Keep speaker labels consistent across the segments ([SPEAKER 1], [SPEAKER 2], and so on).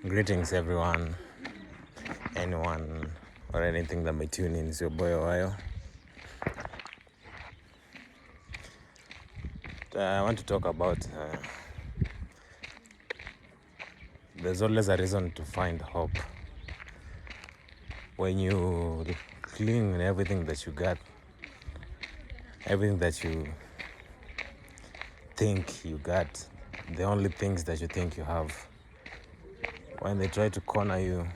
[SPEAKER 1] Greetings, everyone, anyone, or anything that may tune in. It's your boy Oyo. I want to talk about there's always a reason to find hope. When you cling on everything that you got, everything that you think you got, the only things that you think you have, when they try to corner you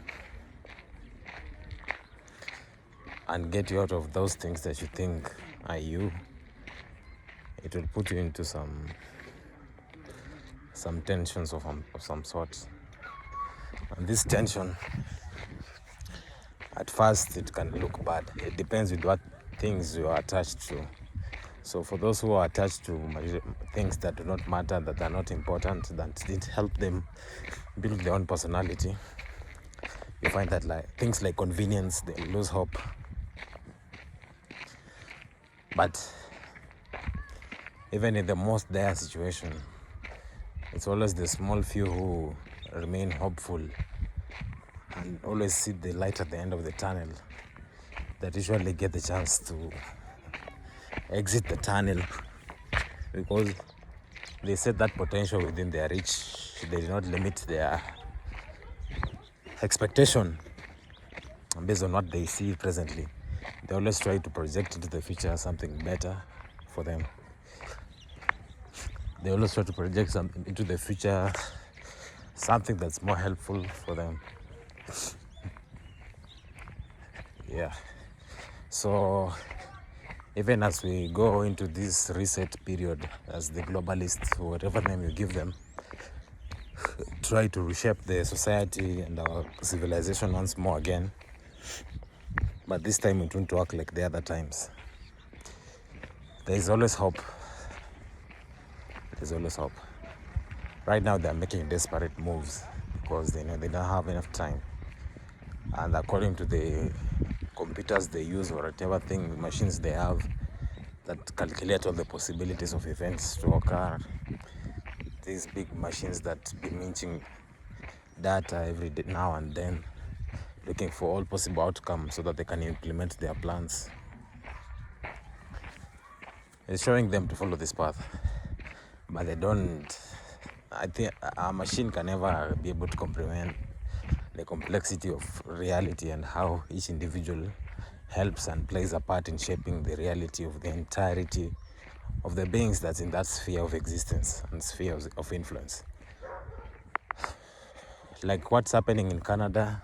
[SPEAKER 1] and get you out of those things that you think are you, it will put you into some tensions of some sort. And this tension, at first, it can look bad. It depends with what things you are attached to. So for those who are attached to things that do not matter, that are not important, that didn't help them build their own personality, you find that things like convenience, they lose hope. But even in the most dire situation, it's always the small few who remain hopeful and always see the light at the end of the tunnel that usually get the chance to exit the tunnel, because they set that potential within their reach. They did not limit their expectation based on what they see presently. They always try to project into the future something better for them. They always try to project something into the future, something that's more helpful for them. Yeah. So even as we go into this reset period, as the globalists, whatever name you give them, try to reshape the society and our civilization once more again, but this time it won't work like the other times. There is always hope. There's always hope. Right now they're making desperate moves because they know they don't have enough time. And according to the computers they use, or whatever thing, machines they have that calculate all the possibilities of events to occur, these big machines that be minting data every day, now and then, looking for all possible outcomes so that they can implement their plans. It's showing them to follow this path, but they don't. I think a machine can never be able to comprehend the complexity of reality and how each individual helps and plays a part in shaping the reality of the entirety of the beings that's in that sphere of existence and sphere of influence. Like what's happening in Canada,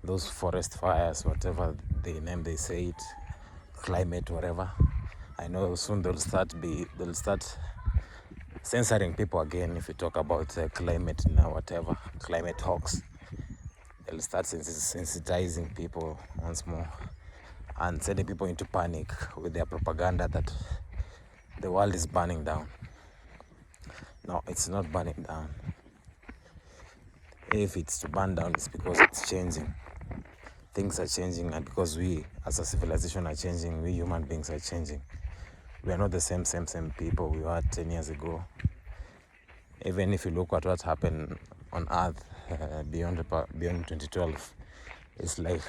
[SPEAKER 1] those forest fires, whatever the name they say it, climate, whatever. I know soon they'll start censoring people again if you talk about climate now, whatever, climate hawks. They'll start sensitizing people once more and sending people into panic with their propaganda that the world is burning down. No, it's not burning down. If it's to burn down, it's because it's changing. Things are changing, and because we as a civilization are changing, we human beings are changing. We are not the same people we were 10 years ago. Even if you look at what happened on Earth beyond 2012, it's like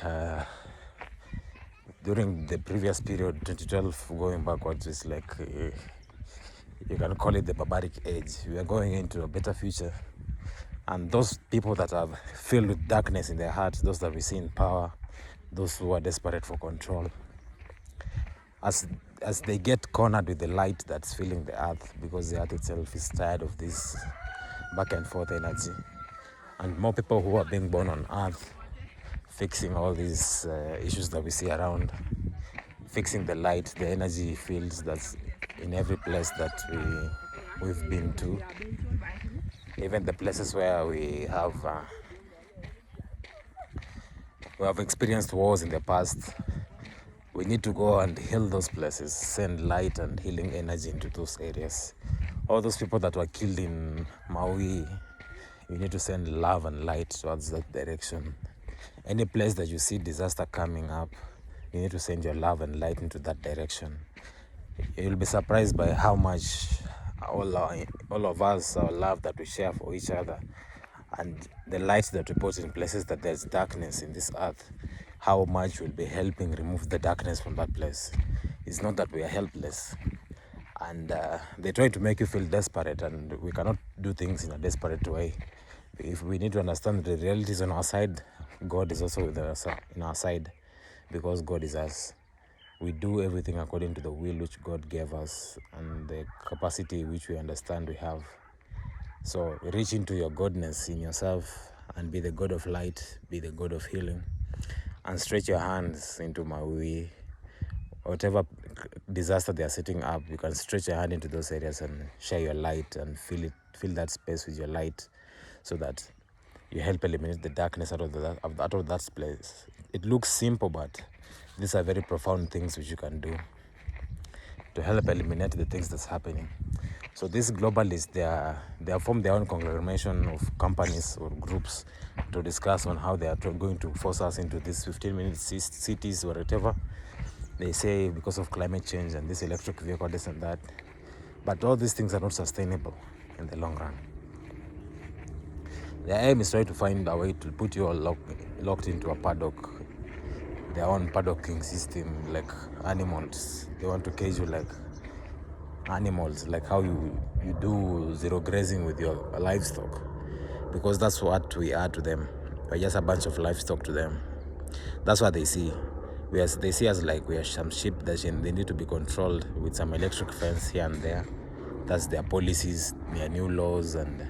[SPEAKER 1] during the previous period, 2012 going backwards, it's like you can call it the barbaric age. We are going into a better future, and those people that are filled with darkness in their hearts, those that we see in power, those who are desperate for control, as they get cornered with the light that's filling the earth, because the earth itself is tired of this back and forth energy, and more people who are being born on earth, fixing all these issues that we see around, fixing the light, the energy fields that's in every place that we've been to, even the places where we have experienced wars in the past. We need to go and heal those places, send light and healing energy into those areas. All those people that were killed in Maui, you need to send love and light towards that direction. Any place that you see disaster coming up, you need to send your love and light into that direction. You'll be surprised by how much all of us, our love that we share for each other, and the light that we put in places that there's darkness in this earth, how much will be helping remove the darkness from that place. It's not that we are helpless. And they try to make you feel desperate, and we cannot do things in a desperate way. If we need to understand the realities on our side, God is also with us, in our side, because God is us. We do everything according to the will which God gave us and the capacity which we understand we have. So reach into your godness in yourself and be the God of light, be the God of healing, and stretch your hands into Maui. Whatever disaster they are setting up, you can stretch your hand into those areas and share your light and fill that space with your light, so that you help eliminate the darkness out of that place. It looks simple, but these are very profound things which you can do to help eliminate the things that's happening. So these globalists, they have formed their own conglomeration of companies or groups to discuss on how they are going to force us into these 15-minute cities or whatever. They say because of climate change and this electric vehicle, this and that. But all these things are not sustainable in the long run. Their aim is trying to find a way to put you all locked into a paddock, their own paddocking system, like animals. They want to cage you like animals, like how you do zero grazing with your livestock, because that's what we are to them. We're just a bunch of livestock to them. That's what they see. They see us like we are some sheep that they need to be controlled with some electric fence here and there. That's their policies, their new laws, and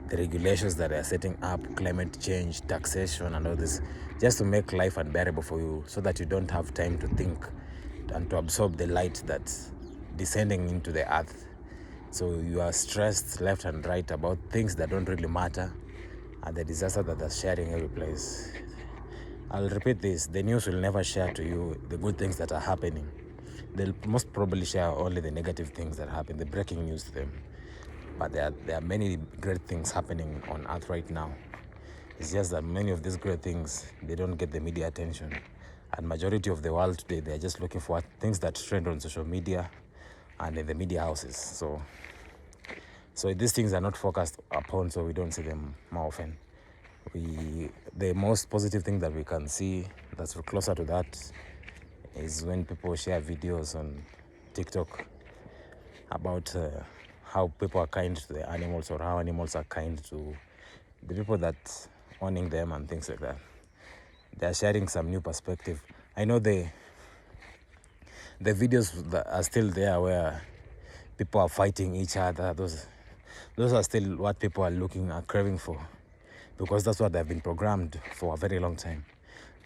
[SPEAKER 1] the regulations that they are setting up, climate change, taxation, and all this, just to make life unbearable for you, so that you don't have time to think and to absorb the light that's descending into the earth. So you are stressed left and right about things that don't really matter, and the disaster that they're sharing every place. I'll repeat this: the news will never share to you the good things that are happening. They'll most probably share only the negative things that happen, the breaking news to them. But there are many great things happening on earth right now. It's just that many of these great things, they don't get the media attention. And majority of the world today, they're just looking for things that trend on social media and in the media houses. So these things are not focused upon, so we don't see them more often. The most positive thing that we can see that's closer to that is when people share videos on TikTok about how people are kind to the animals, or how animals are kind to the people that owning them and things like that. They are sharing some new perspective. I know the videos that are still there where people are fighting each other. Those are still what people are craving for, because that's what they've been programmed for a very long time.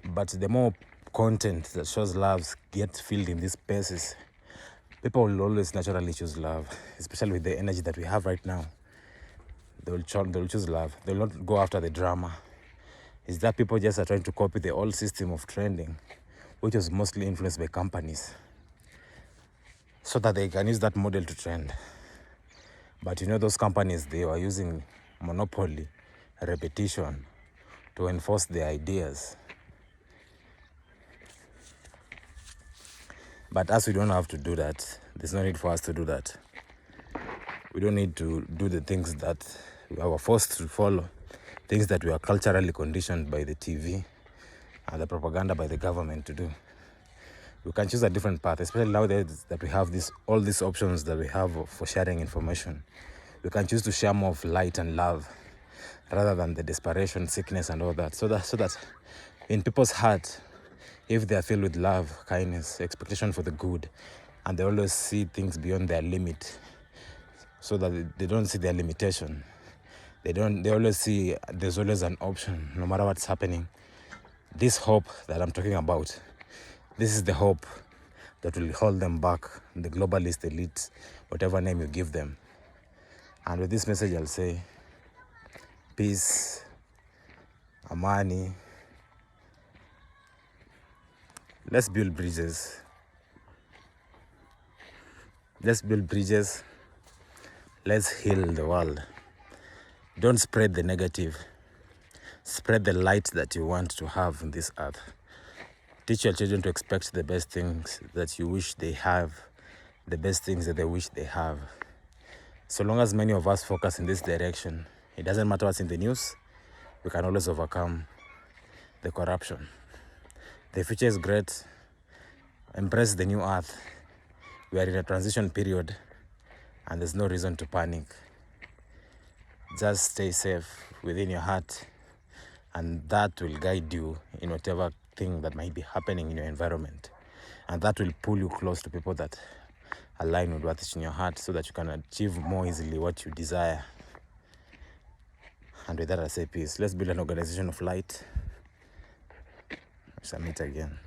[SPEAKER 1] But the more content that shows love get filled in these spaces, people will always naturally choose love, especially with the energy that we have right now. They will choose love. They will not go after the drama. Is that people just are trying to copy the old system of trending, which was mostly influenced by companies, so that they can use that model to trend. But those companies, they were using monopoly, repetition, to enforce their ideas. But us, we don't have to do that. There's no need for us to do that. We don't need to do the things that we are forced to follow, things that we are culturally conditioned by the TV and the propaganda by the government to do. We can choose a different path, especially nowadays that we have all these options that we have for sharing information. We can choose to share more of light and love, rather than the desperation, sickness, and all that. So that in people's heart, if they are filled with love, kindness, expectation for the good, and they always see things beyond their limit, so that they don't see their limitation. They always see there's always an option, no matter what's happening. This hope that I'm talking about, this is the hope that will hold them back, the globalist elites, whatever name you give them. And with this message, I'll say, peace, amani. Let's build bridges. Let's build bridges. Let's heal the world. Don't spread the negative. Spread the light that you want to have in this earth. Teach your children to expect the best things that you wish they have, the best things that they wish they have. So long as many of us focus in this direction, it doesn't matter what's in the news, we can always overcome the corruption. The future is great. Embrace the new earth. We are in a transition period and there's no reason to panic. Just stay safe within your heart, and that will guide you in whatever thing that might be happening in your environment. And that will pull you close to people that align with what is in your heart so that you can achieve more easily what you desire. And with that, I say peace. Let's build an organization of light. We shall meet again.